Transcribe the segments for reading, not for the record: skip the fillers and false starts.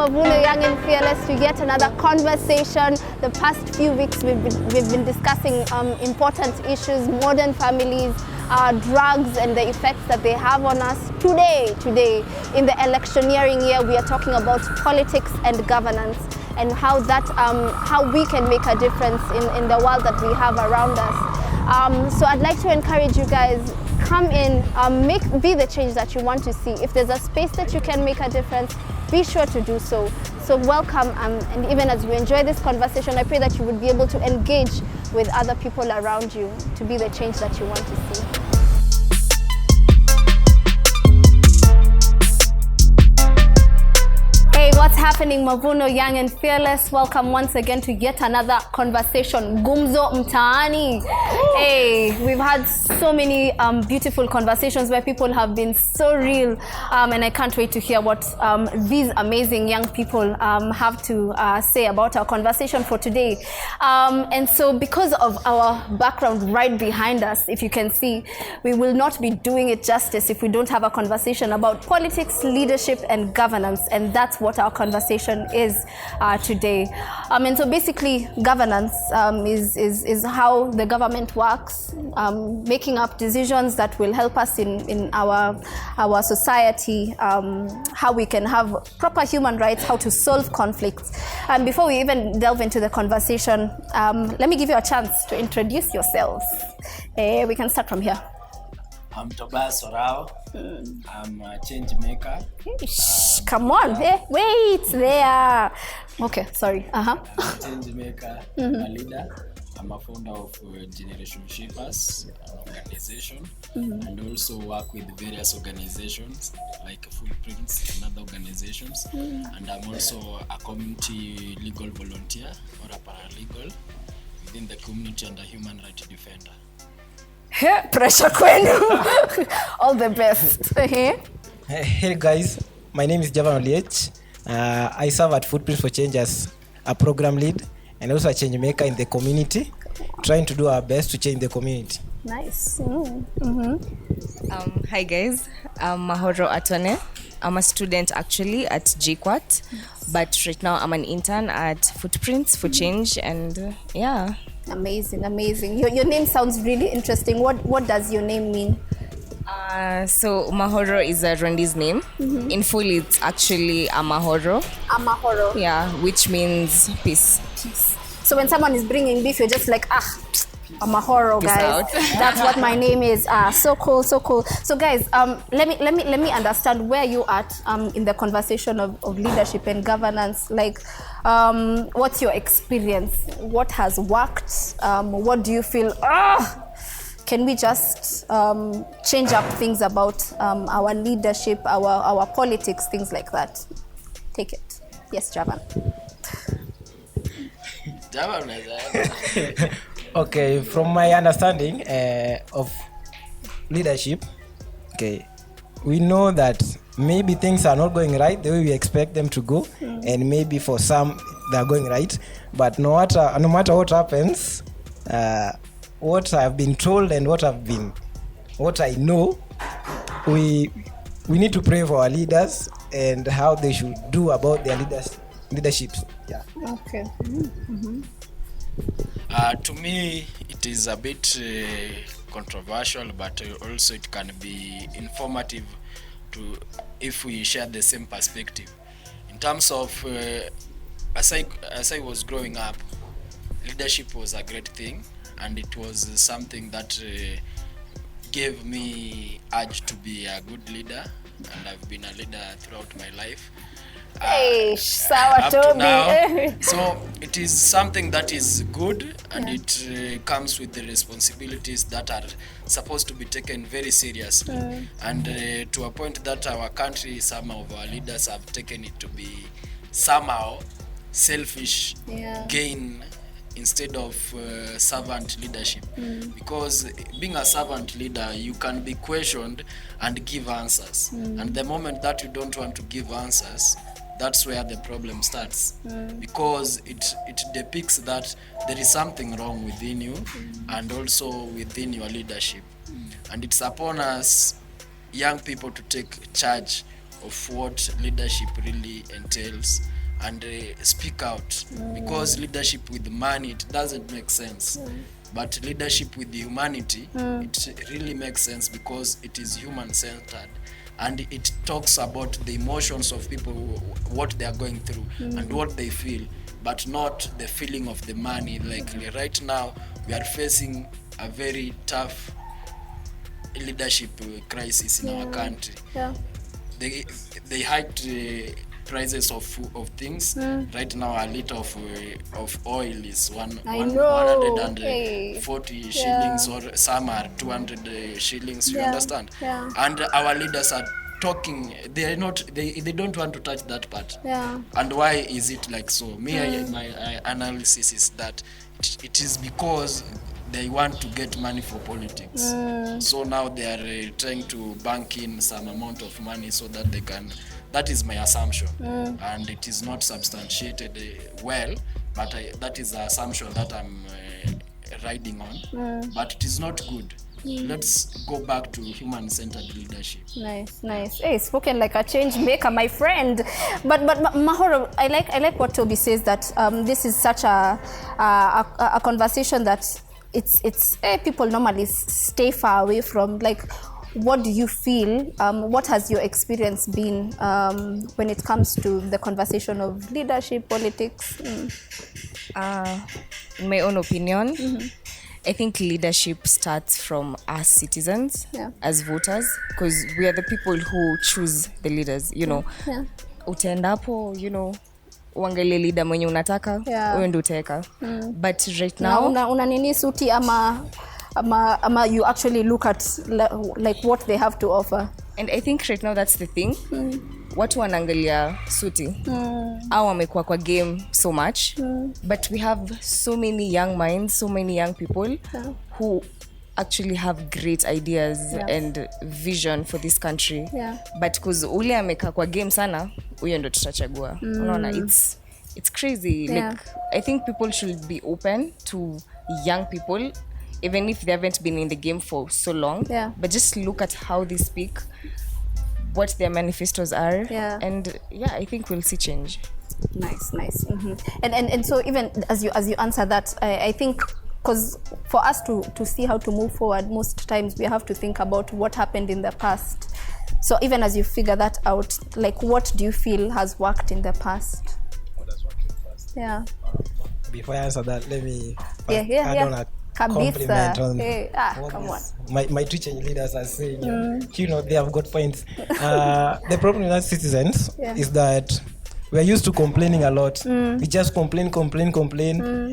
Mavuno, Young and Fearless, to yet another conversation. The past few weeks we've been discussing important issues, modern families, drugs and the effects that they have on us. Today, in the electioneering year, we are talking about politics and governance and how we can make a difference in the world that we have around us. So I'd like to encourage you guys, come in, be the change that you want to see. If there's a space that you can make a difference, be sure to do so. So welcome, and even as we enjoy this conversation, I pray that you would be able to engage with other people around you to be the change that you want to see. Hey, what's happening, Mavuno, Young and Fearless? Welcome once again to yet another conversation. Gumzo Mtaani. Hey, we've had so many beautiful conversations where people have been so real, and I can't wait to hear what these amazing young people have to say about our conversation for today. And so because of our background right behind us, if you can see, we will not be doing it justice if we don't have a conversation about politics, leadership, and governance, and that's what our conversation is today. And so basically governance is how the government works, making up decisions that will help us in our society, how we can have proper human rights, how to solve conflicts. And before we even delve into the conversation, let me give you a chance to introduce yourselves. We can start from here. I'm Tobias Orao. I'm a change maker. Come on, wait there. Okay, sorry. I'm a change maker, I'm a leader. I'm a founder of Generation Shapers, an organization, and also work with various organizations like Footprints and other organizations. And I'm also a community legal volunteer or a paralegal within the community and a human rights defender. Pressure kwenu. All the best. Hey guys, my name is Javan Oliech. I serve at Footprints for Change as a program lead and also a change maker in the community, trying to do our best to change the community. Nice. Hi guys, I'm Mahoro Atone. I'm a student actually at GQuat, but right now I'm an intern at Footprints for Change, and yeah. Amazing. Your name sounds really interesting. What does your name mean? So Mahoro is a Rwandi's name. In full, it's actually Amahoro. Amahoro. Yeah, which means peace. So when someone is bringing beef, you're just like, Amahoro, guys. That's what my name is. So cool. So guys, let me understand where you at in the conversation of leadership and governance. Like, what's your experience? What has worked? What do you feel? Can we just change up things about our leadership, our politics, things like that? Take it. Yes, Javan. Okay, from my understanding of leadership, we know that maybe things are not going right the way we expect them to go, and maybe for some they're going right, but no matter what happens, what I've been told and what I know, we need to pray for our leaders and how they should do about their leaderships. Yeah. Okay. To me, it is a bit controversial, but also it can be informative if we share the same perspective. In terms of, as I was growing up, leadership was a great thing, and it was something that gave me urge to be a good leader, and I've been a leader throughout my life. Sour Toby. So it is something that is good, and it comes with the responsibilities that are supposed to be taken very seriously. And to a point that our country, some of our leaders have taken it to be somehow selfish gain instead of servant leadership. Because being a servant leader, you can be questioned and give answers. And the moment that you don't want to give answers, that's where the problem starts. Because it depicts that there is something wrong within you and also within your leadership. And it's upon us, young people, to take charge of what leadership really entails and speak out, because leadership with money, it doesn't make sense. But leadership with humanity, it really makes sense, because it is human-centered, and it talks about the emotions of people, what they are going through and what they feel, but not the feeling of the money. Like right now, we are facing a very tough leadership crisis in our country. Yeah. They hiked prices of things. Right now, a liter of oil is I know. 140 shillings, or some are 200 shillings. You understand? Yeah. And our leaders are talking. They don't want to touch that part. Yeah. And why is it like so? My analysis is that it is because they want to get money for politics. So now they are trying to bank in some amount of money so that they can. That is my assumption, and it is not substantiated well, but that is the assumption that I'm riding on. But it is not good. Let's go back to human-centered leadership. Nice. Hey, spoken like a change maker, my friend. But Mahoro, I like what Toby says, that this is such a conversation that it's people normally stay far away from. Like, what do you feel? What has your experience been when it comes to the conversation of leadership, politics? In my own opinion, I think leadership starts from us citizens, as voters, because we are the people who choose the leaders, you know. Utaendapo, you know, uangalie leader mwenye unataka, wewe ndio utaweka. But right now, una nini suti ama you actually look at like what they have to offer. And I think right now that's the thing. Watu wanaangalia suti. Au wamekuwa kwa game so much. But we have so many young minds, so many young people who actually have great ideas and vision for this country. But because ule amekaa kwa game sana, huyo ndo tutachagua. Unaona, it's crazy. Like, I think people should be open to young people, even if they haven't been in the game for so long, but just look at how they speak, what their manifestos are, and I think we'll see change. Nice. And so even as you answer that, I think, because for us to see how to move forward, most times we have to think about what happened in the past. So even as you figure that out, like, what do you feel has worked in the past? What has worked in the past? Yeah. Before I answer that, let me add on a compliment on come on. My two change leaders are saying. You know, they have got points. The problem with us citizens is that we are used to complaining a lot. We just complain,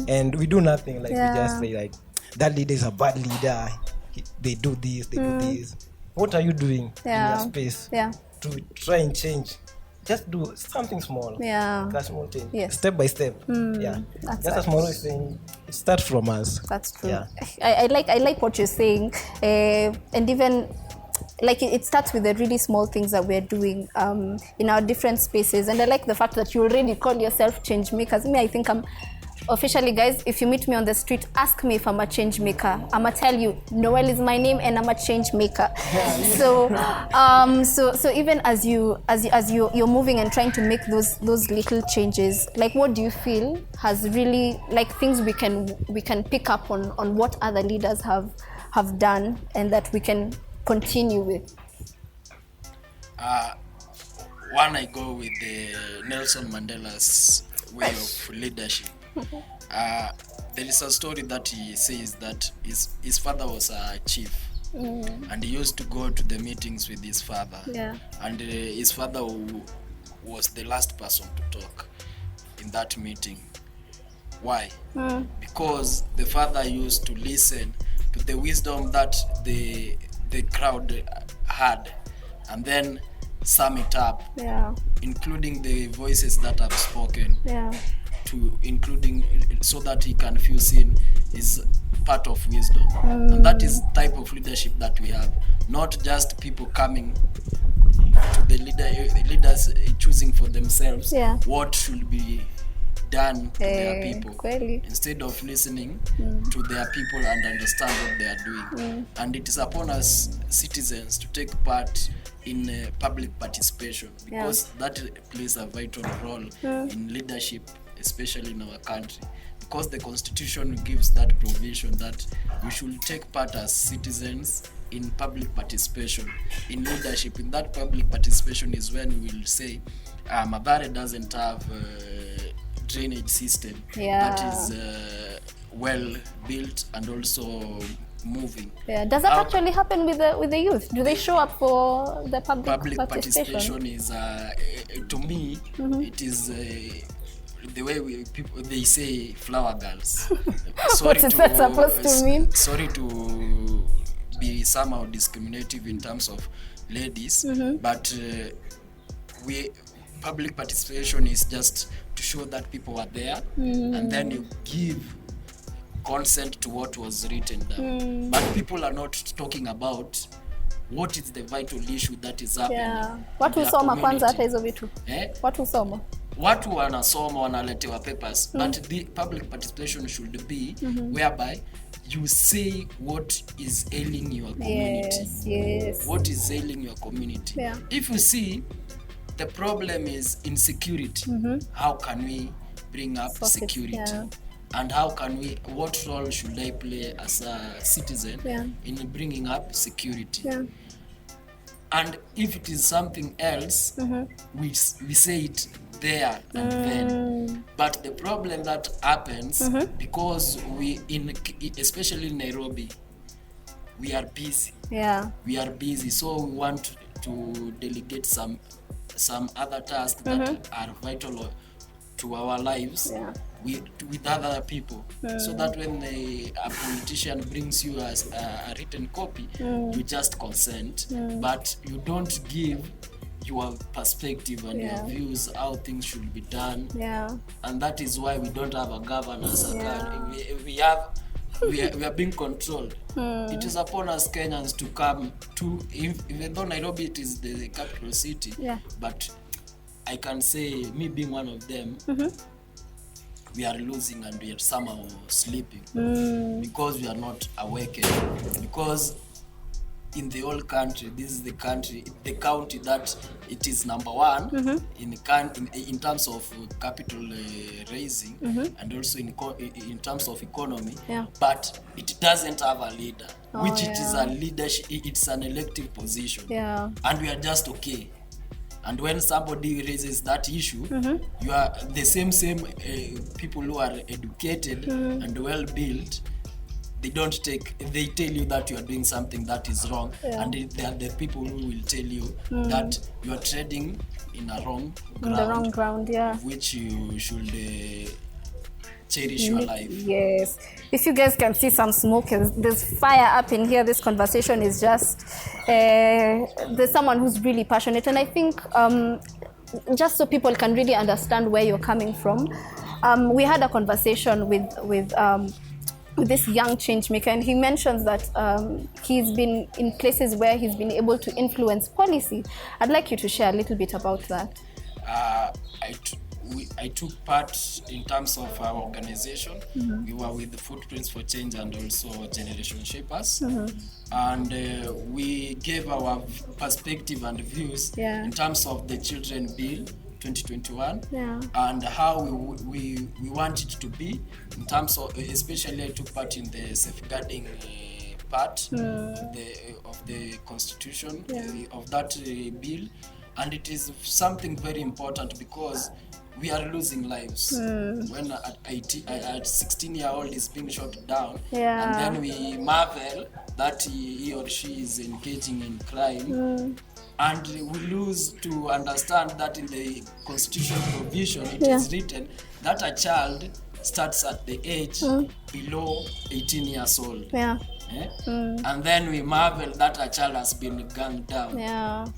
and we do nothing. Like, we just say, like, that leader is a bad leader. They do this, they do this. What are you doing in your space to try and change? Just do something small. That's small thing. Step by step. That's just as Moro is saying, it starts from us. That's true. I like what you're saying. And even like it starts with the really small things that we're doing in our different spaces. And I like the fact that you already call yourself change makers. Me, I think I'm officially, guys, if you meet me on the street, ask me if I'm a change maker. I'ma tell you, Noel is my name and I'm a change maker. So even as you're moving and trying to make those little changes, like, what do you feel has really, like, things we can pick up on what other leaders have done and that we can continue with? One, I go with the Nelson Mandela's way of leadership. There is a story that he says that his father was a chief, and he used to go to the meetings with his father, and his father was the last person to talk in that meeting. Why? Because the father used to listen to the wisdom that the crowd had, and then sum it up, including the voices that have spoken, to including, so that he can feel seen is part of wisdom. And that is the type of leadership that we have, not just people coming to the leaders choosing for themselves what should be done to their people kweli. instead of listening to their people and understand what they are doing. And it is upon us citizens to take part in public participation, because that plays a vital role in leadership, especially in our country, because the constitution gives that provision that we should take part as citizens in public participation, in leadership. In that public participation is when we will say Mathare doesn't have a drainage system that is well built and also moving. Does that actually happen with the youth? Do they show up for the public participation? Is to me it is the way people they say flower girls. What is that supposed to mean? Sorry to be somehow discriminative in terms of ladies, but public participation is just to show that people are there, and then you give consent to what was written down. But people are not talking about what is the vital issue that is happening. Watu husoma kwanza hata hizo vitu. Watu husoma. Watu wanasoma, wanaletewa papers, but the public participation should be whereby you say what is ailing your community. Yes. What is ailing your community. If you see the problem is insecurity, how can we bring up security? And how can we, what role should I play as a citizen in bringing up security? And if it is something else, we say it there and then. But the problem that happens, because we, especially in Nairobi, we are busy. We are busy, so we want to delegate some other tasks that are vital to our lives with other people, so that when a politician brings you as a written copy, you just consent, but you don't give your perspective and your views how things should be done. And that is why we don't have a governance. We are being controlled. It is upon us Kenyans to come to, even though Nairobi it is the capital city, but I can say, me being one of them, we are losing and we are somehow sleeping because we are not awakened. Because in the whole country, this is the county that it is number one in terms of capital raising and also in terms of economy, but it doesn't have a leader, which it is a leadership, it's an elective position, and we are just okay. And when somebody raises that issue, you are the same people who are educated and well built. They tell you that you are doing something that is wrong, and they are the people who will tell you that you are treading in a wrong ground, the wrong ground, which you should cherish your life. Yes. If you guys can see some smoke, there's fire up in here. This conversation is just there's someone who's really passionate, and I think just so people can really understand where you're coming from, we had a conversation with this young change maker, and he mentions that he's been in places where he's been able to influence policy. I'd like you to share a little bit about that. I took part in terms of our organization. We were with the Footprints for Change and also Generation Shapers, and we gave our perspective and views in terms of the Children Bill 2021 and how we want it to be in terms of, especially I took part in the safeguarding part of the constitution of that bill, and it is something very important because we are losing lives. When at 16-year-old is being shot down, and then we marvel that he or she is engaging in crime, and we lose to understand that in the constitutional provision it is written that a child starts at the age below 18 years old. And then we marvel that a child has been gunned down.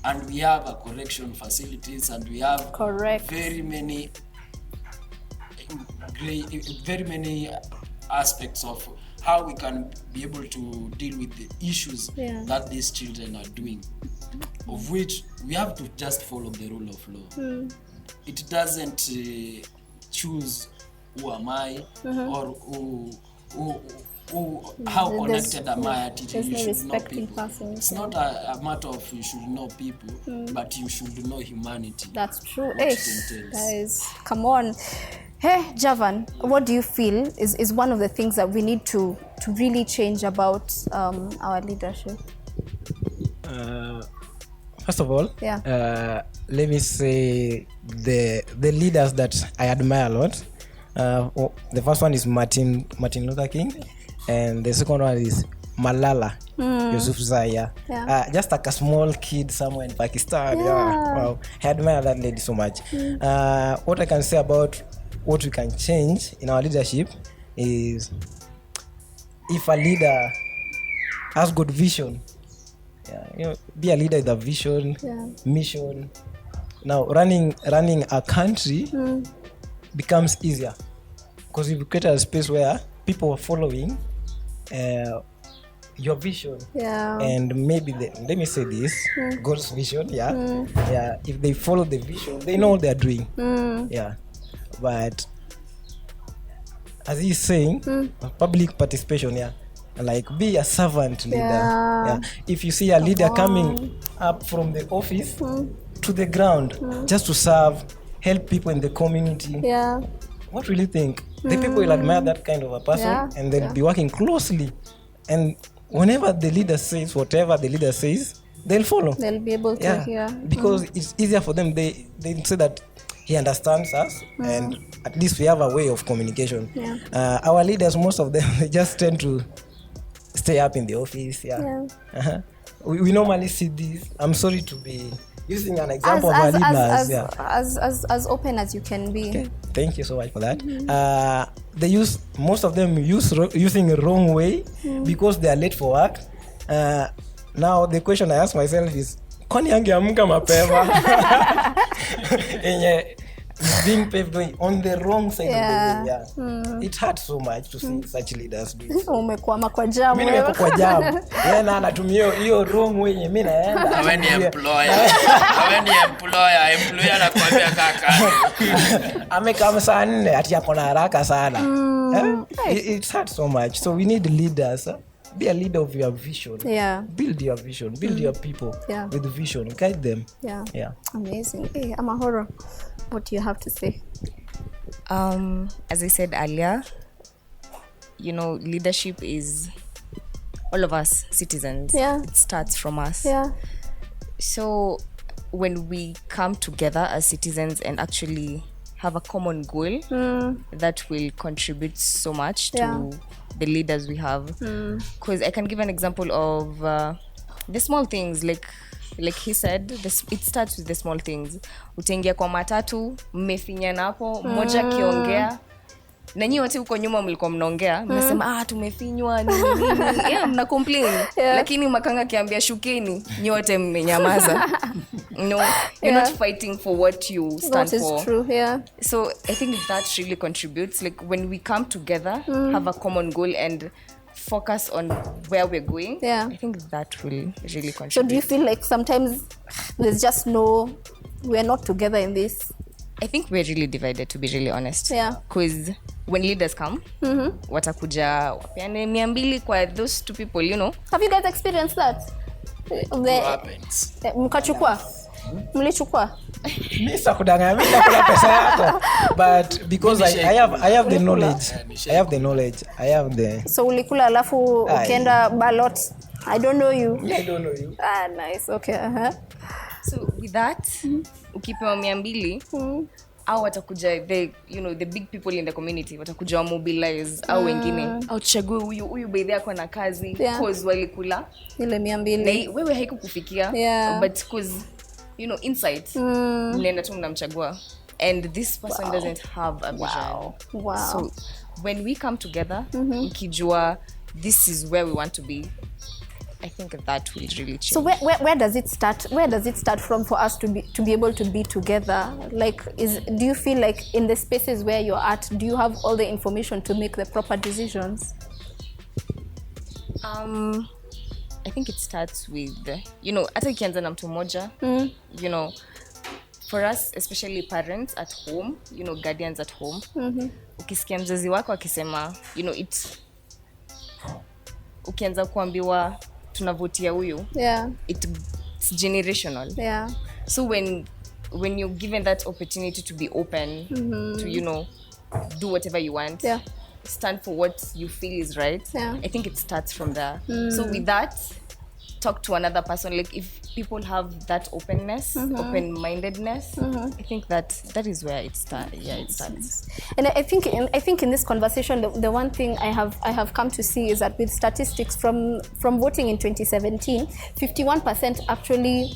And we have a correction facilities, and we have very many aspects of how we can be able to deal with the issues that these children are doing, of which we have to just follow the rule of law. It doesn't choose who am I, or how connected am I at it. You should know people. It's not a matter of you should know people, but you should know humanity. That's true. What it entails. Guys, come on. Hey, Javan, what do you feel is one of the things that we need to really change about our leadership? First of all, let me say the leaders that I admire a lot. The first one is Martin Luther King, and the second one is Malala Yousafzai. Just like a small kid somewhere in Pakistan. Wow, I admire that lady so much. What I can say about what we can change in our leadership is if a leader has good vision. Be a leader with a vision, mission. Now running a country becomes easier because you've created a space where people are following your vision. And maybe let me say this, God's vision. If they follow the vision, they know what they're doing. But as he's saying, public participation, like be a servant leader. If you see a leader coming up from the office to the ground just to serve, help people in the community, what will you think? The people will admire that kind of a person, and they'll be working closely, and whenever the leader says whatever the leader says, they'll follow. They'll be able to hear, because it's easier for them. They say that he understands us, and at least we have a way of communication. Our leaders, most of them, they just tend to stay up in the office. We normally see this. I'm sorry to be using an example of our leaders. As open as you can be. Okay. Thank you so much for that. Most of them using the wrong way because they are late for work. Now the question I ask myself is, kwani angeamka mapema? Being paved on the wrong side of the way. It hurts so much to see such leaders do it. Umekwama kwa jam. Mimi nimeko kwa jam. Yeye na anatumia hiyo wrong way mimi naenda. Hawe ni employer. Employer anakuambia kaka. Amekama saa 4 ati yako na haraka sana. It hurts so much. So we need leaders. Be a leader of your vision. Build your vision. Build your people with vision. Guide them. Amazing. Hey, Amahoro, what do you have to say? As I said earlier, leadership is all of us citizens. It starts from us. So when we come together as citizens and actually have a common goal that will contribute so much to the leaders we have, because I can give an example of the small things, like he said, it starts with the small things. Utaingia kwa matatu, mmefinyana hapo, mmoja kiongea, na nyinyi wote huko nyuma mlikuwa mnaongea, mnasema tumefinywa nini, mna complain, lakini makanga kiambia shukeni, nyote mmenyamaza. You're not fighting for what you stand for. That is true. So I think that really contributes, like when we come together, have a common goal and focus on where we're going. I think that will really contribute. So do you feel like sometimes there's just we're not together in this? I think we're really divided, to be really honest. Because when leaders come, watakuja wapeane 200 kwa those two people, Have you guys experienced that? What happens? Mkachukua? Mlichukua? Mimi sakudanganya, mimi nakula pesa yako. But because I have the knowledge. I have the So ulikula alafu ukienda ballot. I don't know you. I don't know you. Nice. Okay. So with that, ukipewa 200, au watakuja the big people in the community watakuja mobilize au wengine au tuchague huyu baadhi yako na kazi cause walikula ile 200 na wewe haikukufikia but cause insight mnaenda tu mnamchagua and this person doesn't have a vision. So when we come together ukijua this is where we want to be, I think that will really change. So where does it start? Where does it start from for us to be able to be together? Like, do you feel like in the spaces where you're at, do you have all the information to make the proper decisions? I think it starts with hata ikianza na mtu mmoja, for us, especially parents at home, guardians at home, ukisikia mzazi wako akisema, ukianza kuambiwa tunavutia huyu, it's generational. Yeah. So when you're given that opportunity to be open, to do whatever you want, stand for what you feel is right, I think it starts from there. So with that, talk to another person. Like if people have that openness, open-mindedness, I think that is where it starts. Yeah, it starts. And I think in this conversation, the one thing I have come to see is that with statistics from voting in 2017, 51% actually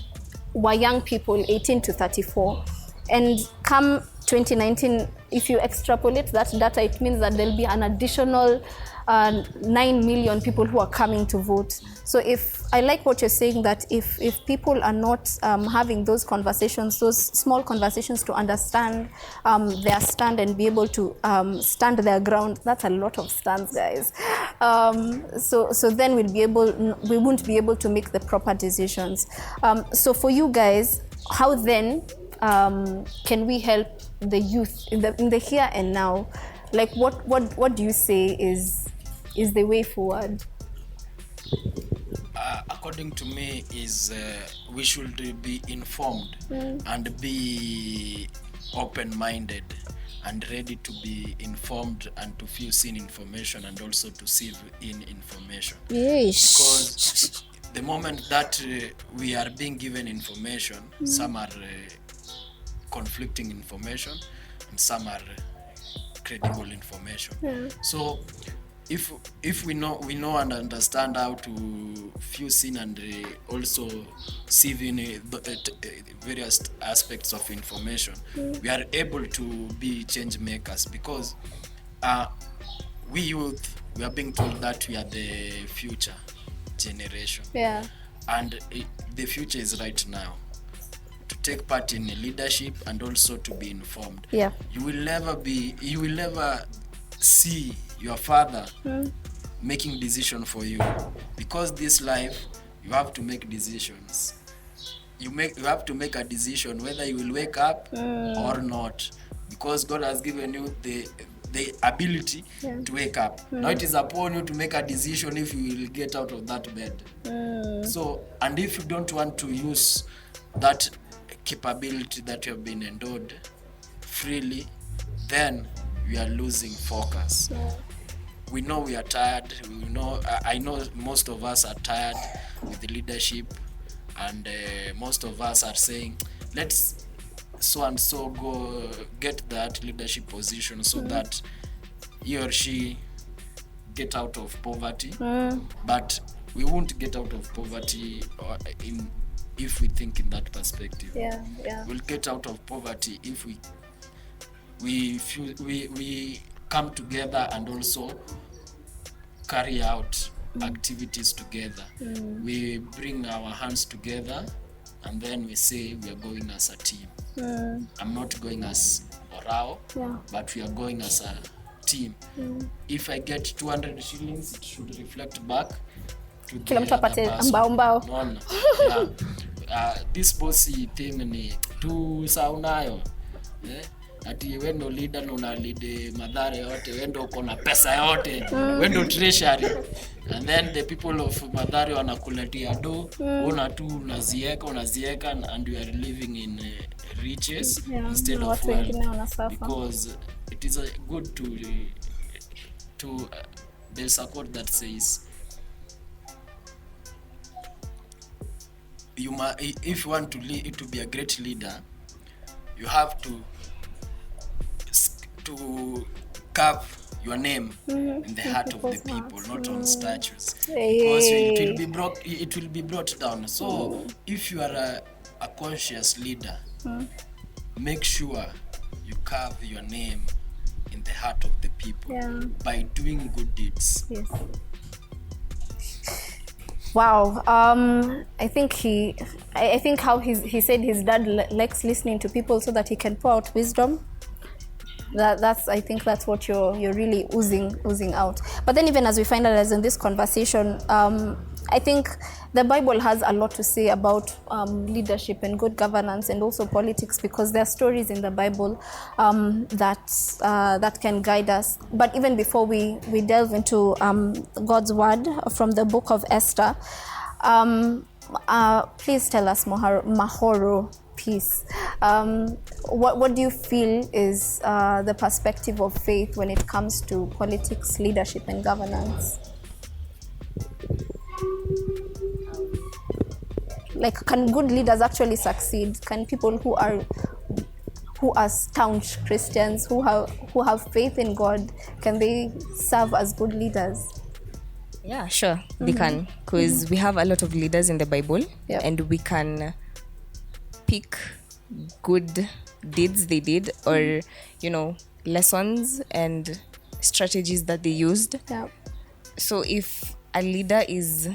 were young people 18 to 34, and come 2019, if you extrapolate that data, it means that there'll be an additional 9 million people who are coming to vote. So if I like what you're saying, that if people are not having those conversations, those small conversations to understand their stand and be able to stand their ground, that's a lot of stands, guys. So then we won't be able to make the proper decisions. So for you guys, how then can we help the youth in the here and now? Like what do you say is the way forward? According to me, is we should be informed and be open-minded and ready to be informed and to fuse in information and also to sieve in information. Yes. Because the moment that we are being given information, some are conflicting information and some are credible information. So if we know and understand how to fuse in and also sieve in various aspects of information, we are able to be change makers, because we youth, we are being told that we are the future generation. And the future is right now. To take part in leadership and also to be informed. You will never see your father making decision for you, because this life you have to make decisions. You have to make a decision whether you will wake up or not, because God has given you the ability to wake up. Now it is upon you to make a decision if you will get out of that bed. So, and if you don't want to use that capability that you have been endowed freely, then we are losing focus. We know we are tired. I know most of us are tired with the leadership, and most of us are saying, let's so and so go get that leadership position so that he or she get out of poverty. But we won't get out of poverty if we think in that perspective. We'll get out of poverty if we come together and also carry out activities together. We bring our hands together and then we say we are going as a team. I'm not going as Orao, but we are going as a team. If I get 200 shillings, it should reflect back to the other person. This bossy thing ni tu saunayo. Ati wendo leader na una lead madhare yote, wendo uko na pesa yote, wendo treasury, and then the people of madhare wanakuletea do, una tu unazieka and you are living in riches instead of wealth, because it is good to there's a quote that says, if you want to be a great leader, you have to carve your name in the heart of the people, not on statues, because it will be brought down. So if you are a conscious leader, make sure you carve your name in the heart of the people by doing good deeds. Wow. I think how he said his dad likes listening to people so that he can pour out wisdom. I think that's what you're really oozing out. But then even as we finalize in this conversation, I think the Bible has a lot to say about leadership and good governance and also politics, because there are stories in the Bible that can guide us. But even before we delve into God's word from the book of Esther, please tell us, Mahoro, peace. What do you feel is the perspective of faith when it comes to politics, leadership, and governance? Like, can good leaders actually succeed? Can people who are staunch Christians, who have faith in God, can they serve as good leaders? Yeah, sure, they can, because we have a lot of leaders in the Bible, and we can pick good deeds they did, or lessons and strategies that they used. So if a leader is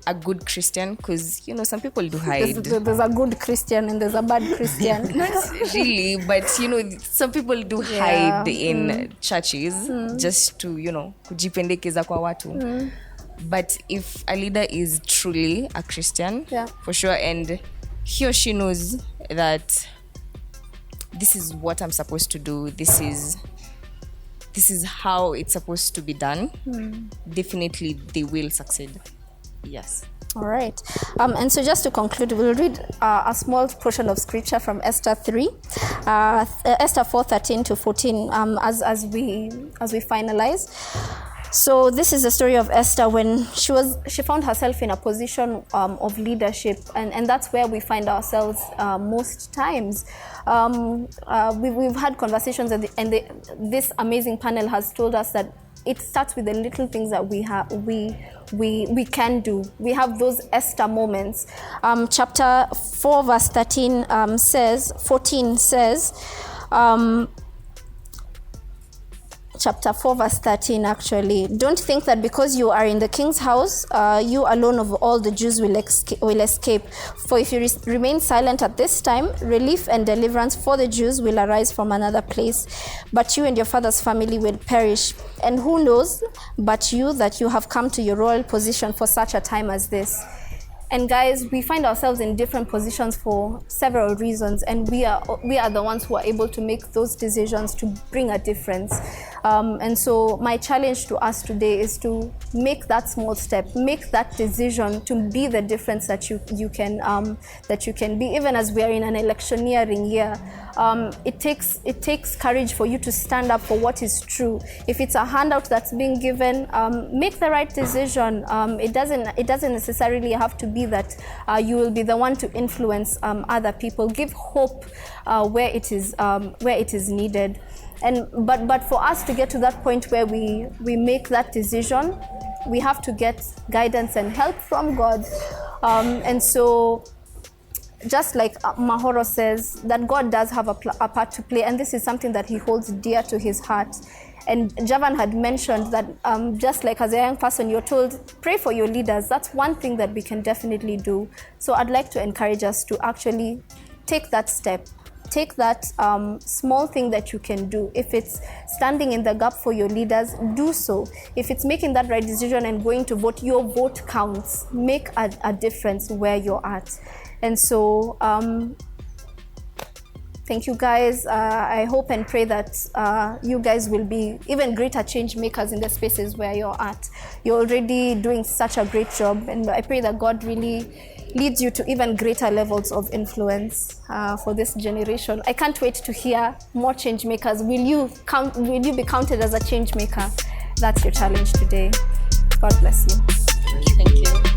a good Christian, because some people do hide. There's a good Christian and there's a bad Christian. Not really, but some people do hide in churches just to kujipendekeza kwa watu. But if a leader is truly a Christian, for sure, and he or she knows that this is what I'm supposed to do, this is how it's supposed to be done, definitely they will succeed. Yes. All right. And so just to conclude, we'll read a small portion of scripture from Esther 3, Esther 4:13 to 14, as we finalize. So this is the story of Esther when she found herself in a position of leadership, and that's where we find ourselves most times. We've had conversations, and this amazing panel has told us that it starts with the little things that we can do. We have those Esther moments. Chapter 4 verse 14 says, chapter 4 verse 13 actually, don't think that because you are in the king's house, you alone of all the Jews will escape. For if you remain silent at this time, relief and deliverance for the Jews will arise from another place, but you and your father's family will perish. And who knows but you that you have come to your royal position for such a time as this. And guys, we find ourselves in different positions for several reasons, and we are the ones who are able to make those decisions to bring a difference. And so my challenge to us today is to make that small step, make that decision to be the difference that you can be. Even as we are in an electioneering year, it takes courage for you to stand up for what is true. If it's a handout that's being given, make the right decision. It doesn't necessarily have to be that you will be the one to influence other people. Give hope where it is needed. But for us to get to that point where we make that decision, we have to get guidance and help from God. And so, just like Mahoro says, that God does have a part to play, and this is something that he holds dear to his heart. And Javan had mentioned that just like as a young person, you're told, pray for your leaders. That's one thing that we can definitely do. So I'd like to encourage us to actually take that step. Take that small thing that you can do. If it's standing in the gap for your leaders, do so. If it's making that right decision and going to vote, your vote counts. Make a difference where you're at. And so, thank you guys. I hope and pray that you guys will be even greater change makers in the spaces where you're at. You're already doing such a great job, and I pray that God really leads you to even greater levels of influence for this generation. I can't wait to hear more change makers. Will you be counted as a change maker? That's your challenge today. God bless you. Thank you.